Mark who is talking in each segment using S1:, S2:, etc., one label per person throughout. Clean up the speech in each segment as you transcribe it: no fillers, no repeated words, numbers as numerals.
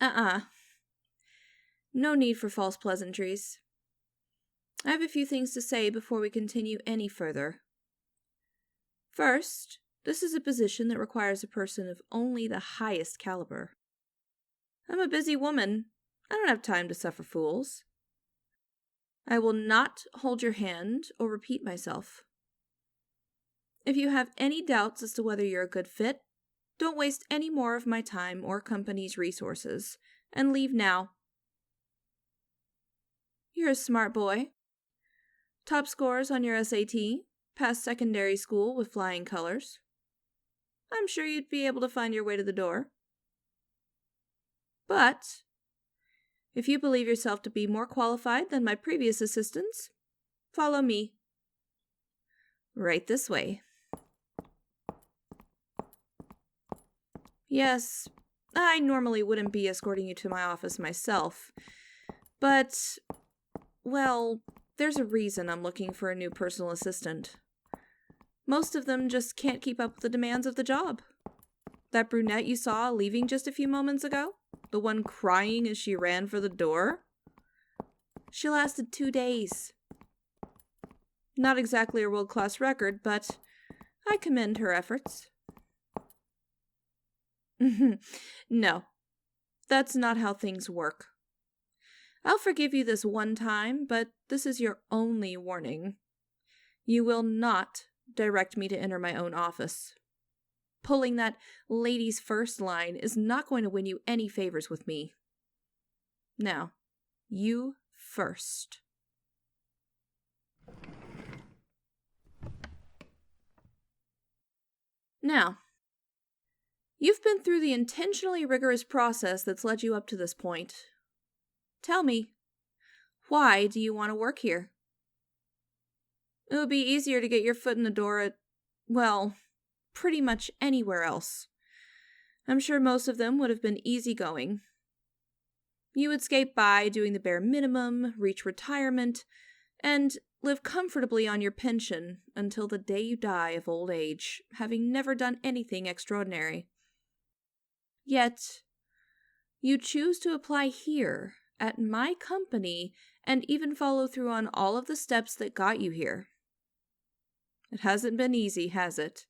S1: Uh-uh. No need for false pleasantries. I have a few things to say before we continue any further. First, this is a position that requires a person of only the highest caliber. I'm a busy woman. I don't have time to suffer fools. I will not hold your hand or repeat myself. If you have any doubts as to whether you're a good fit, don't waste any more of my time or company's resources, and leave now. You're a smart boy. Top scores on your SAT, passed secondary school with flying colors. I'm sure you'd be able to find your way to the door. But if you believe yourself to be more qualified than my previous assistants, follow me. Right this way. Yes, I normally wouldn't be escorting you to my office myself, but, well, there's a reason I'm looking for a new personal assistant. Most of them just can't keep up with the demands of the job. That brunette you saw leaving just a few moments ago? The one crying as she ran for the door? She lasted 2 days. Not exactly a world-class record, but I commend her efforts. No, that's not how things work. I'll forgive you this one time, but this is your only warning. You will not direct me to enter my own office. Pulling that ladies first line is not going to win you any favors with me. Now, you first. Now, you've been through the intentionally rigorous process that's led you up to this point. Tell me, why do you want to work here? It would be easier to get your foot in the door at, well, pretty much anywhere else. I'm sure most of them would have been easygoing. You would skate by doing the bare minimum, reach retirement, and live comfortably on your pension until the day you die of old age, having never done anything extraordinary. Yet, you choose to apply here, at my company, and even follow through on all of the steps that got you here. It hasn't been easy, has it?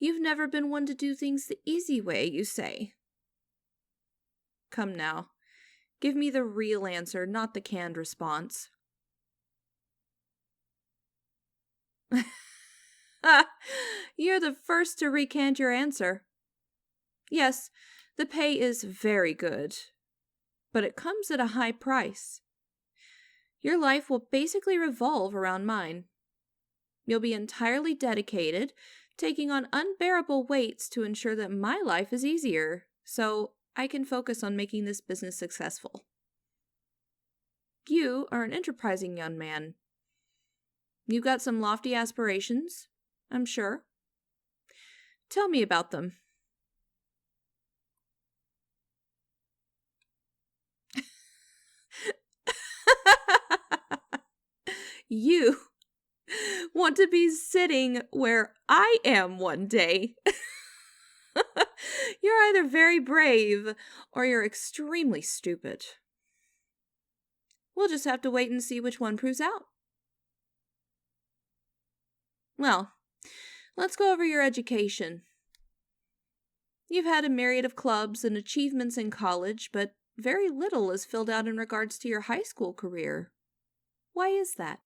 S1: You've never been one to do things the easy way, you say. Come now, give me the real answer, not the canned response. You're the first to recant your answer. Yes, the pay is very good, but it comes at a high price. Your life will basically revolve around mine. You'll be entirely dedicated, taking on unbearable weights to ensure that my life is easier, so I can focus on making this business successful. You are an enterprising young man. You've got some lofty aspirations, I'm sure. Tell me about them. You want to be sitting where I am one day. You're either very brave or you're extremely stupid. We'll just have to wait and see which one proves out. Well, let's go over your education. You've had a myriad of clubs and achievements in college, but very little is filled out in regards to your high school career. Why is that?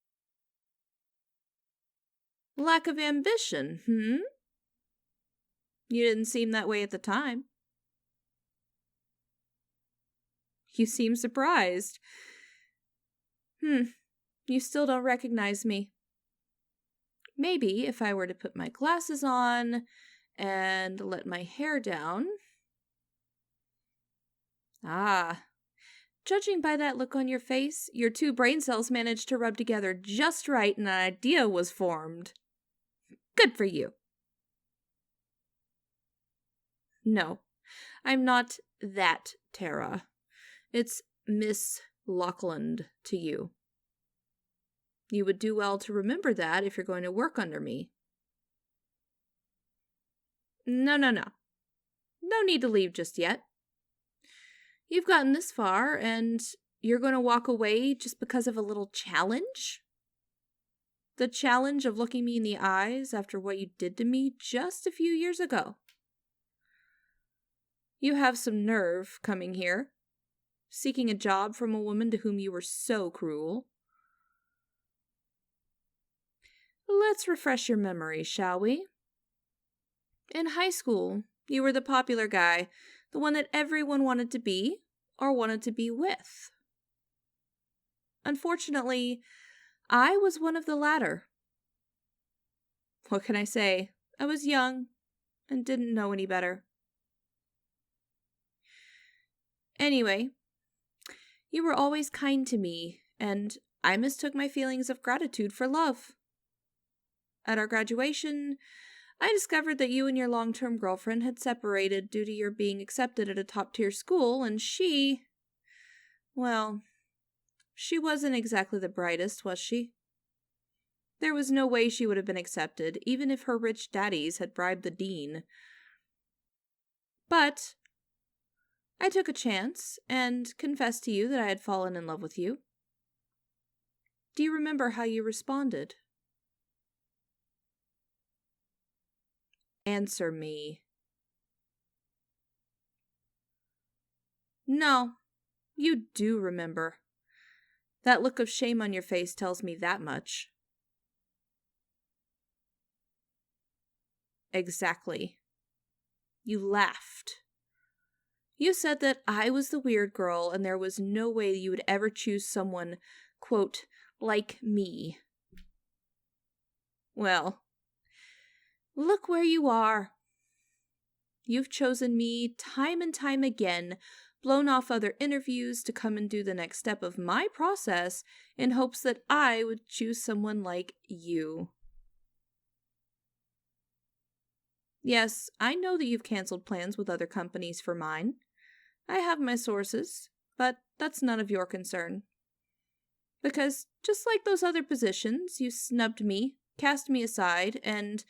S1: Lack of ambition, You didn't seem that way at the time. You seem surprised. You still don't recognize me. Maybe if I were to put my glasses on and let my hair down. Judging by that look on your face, your two brain cells managed to rub together just right and an idea was formed. Good for you. No, I'm not that Terah. It's Miss Lochland to you. You would do well to remember that if you're going to work under me. No. no need to leave just yet. You've gotten this far, and you're going to walk away just because of a little challenge? The challenge of looking me in the eyes after what you did to me just a few years ago. You have some nerve coming here, seeking a job from a woman to whom you were so cruel. Let's refresh your memory, shall we? In high school, you were the popular guy, the one that everyone wanted to be or wanted to be with. Unfortunately, I was one of the latter. What can I say? I was young and didn't know any better. Anyway, you were always kind to me, and I mistook my feelings of gratitude for love. At our graduation, I discovered that you and your long-term girlfriend had separated due to your being accepted at a top-tier school, and she wasn't exactly the brightest, was she? There was no way she would have been accepted, even if her rich daddies had bribed the dean. But I took a chance and confessed to you that I had fallen in love with you. Do you remember how you responded? Answer me. No, you do remember. That look of shame on your face tells me that much. Exactly. You laughed. You said that I was the weird girl and there was no way you would ever choose someone, quote, like me. Well, look where you are. You've chosen me time and time again, blown off other interviews to come and do the next step of my process in hopes that I would choose someone like you. Yes, I know that you've canceled plans with other companies for mine. I have my sources, but that's none of your concern. Because, just like those other positions, you snubbed me, cast me aside, and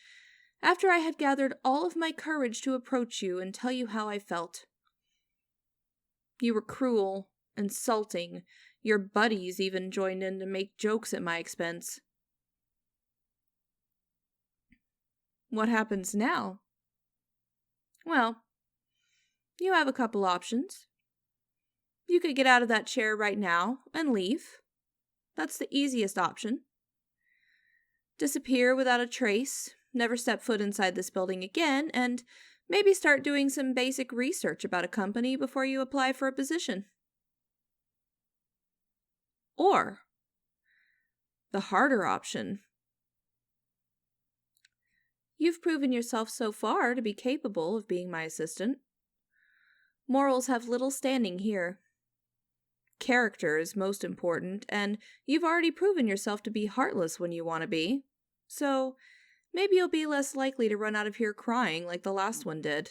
S1: after I had gathered all of my courage to approach you and tell you how I felt. You were cruel, insulting. Your buddies even joined in to make jokes at my expense. What happens now? Well, you have a couple options. You could get out of that chair right now and leave. That's the easiest option. Disappear without a trace, never step foot inside this building again, and maybe start doing some basic research about a company before you apply for a position. Or the harder option. You've proven yourself so far to be capable of being my assistant. Morals have little standing here. Character is most important, and you've already proven yourself to be heartless when you want to be. So maybe you'll be less likely to run out of here crying like the last one did.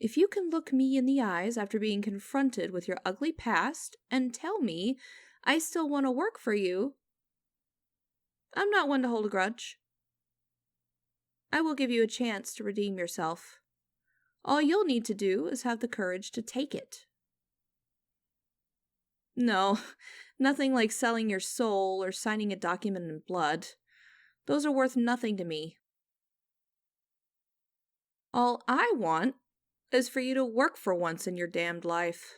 S1: If you can look me in the eyes after being confronted with your ugly past and tell me I still want to work for you, I'm not one to hold a grudge. I will give you a chance to redeem yourself. All you'll need to do is have the courage to take it. No, nothing like selling your soul or signing a document in blood. Those are worth nothing to me. All I want is for you to work for once in your damned life.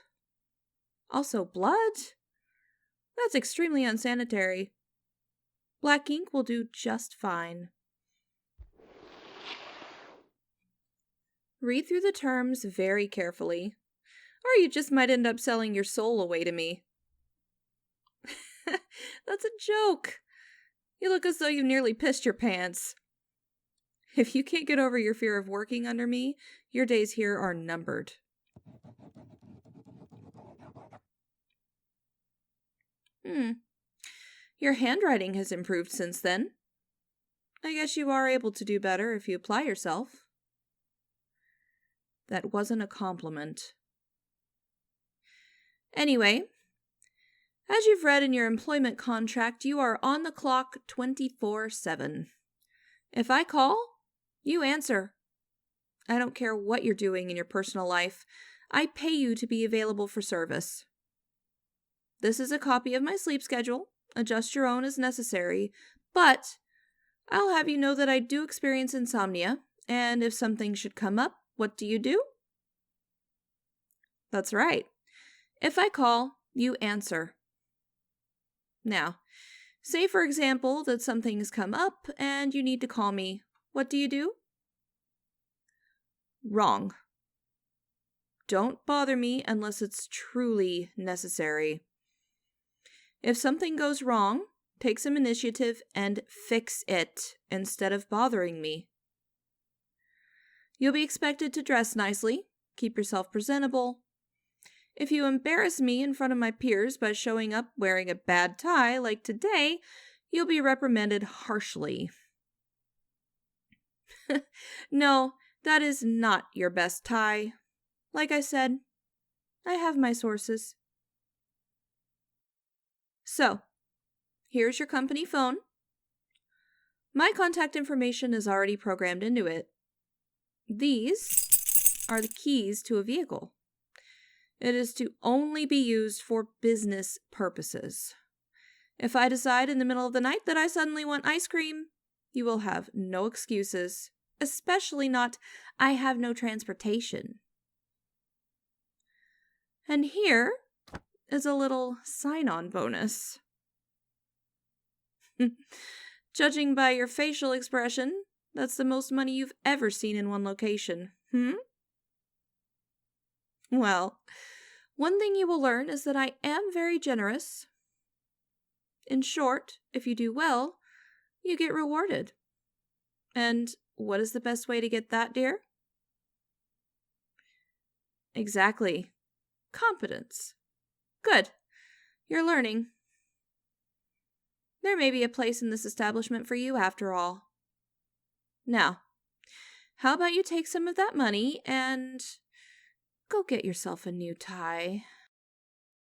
S1: Also, blood? That's extremely unsanitary. Black ink will do just fine. Read through the terms very carefully, or you just might end up selling your soul away to me. That's a joke. You look as though you nearly pissed your pants. If you can't get over your fear of working under me, your days here are numbered. Your handwriting has improved since then. I guess you are able to do better if you apply yourself. That wasn't a compliment. Anyway, as you've read in your employment contract, you are on the clock 24/7. If I call, you answer. I don't care what you're doing in your personal life. I pay you to be available for service. This is a copy of my sleep schedule. Adjust your own as necessary, but I'll have you know that I do experience insomnia, and if something should come up, what do? That's right. If I call, you answer. Now, say for example that something has come up and you need to call me. What do? Wrong. Don't bother me unless it's truly necessary. If something goes wrong, take some initiative and fix it instead of bothering me. You'll be expected to dress nicely, keep yourself presentable. If you embarrass me in front of my peers by showing up wearing a bad tie like today, you'll be reprimanded harshly. No, that is not your best tie. Like I said, I have my sources. So, here's your company phone. My contact information is already programmed into it. These are the keys to a vehicle. It is to only be used for business purposes. If I decide in the middle of the night that I suddenly want ice cream, you will have no excuses, especially not, I have no transportation. And here is a little sign-on bonus. Judging by your facial expression, that's the most money you've ever seen in one location, Well, one thing you will learn is that I am very generous. In short, if you do well, you get rewarded. And what is the best way to get that, dear? Exactly. Competence. Good. You're learning. There may be a place in this establishment for you after all. Now, how about you take some of that money and go get yourself a new tie?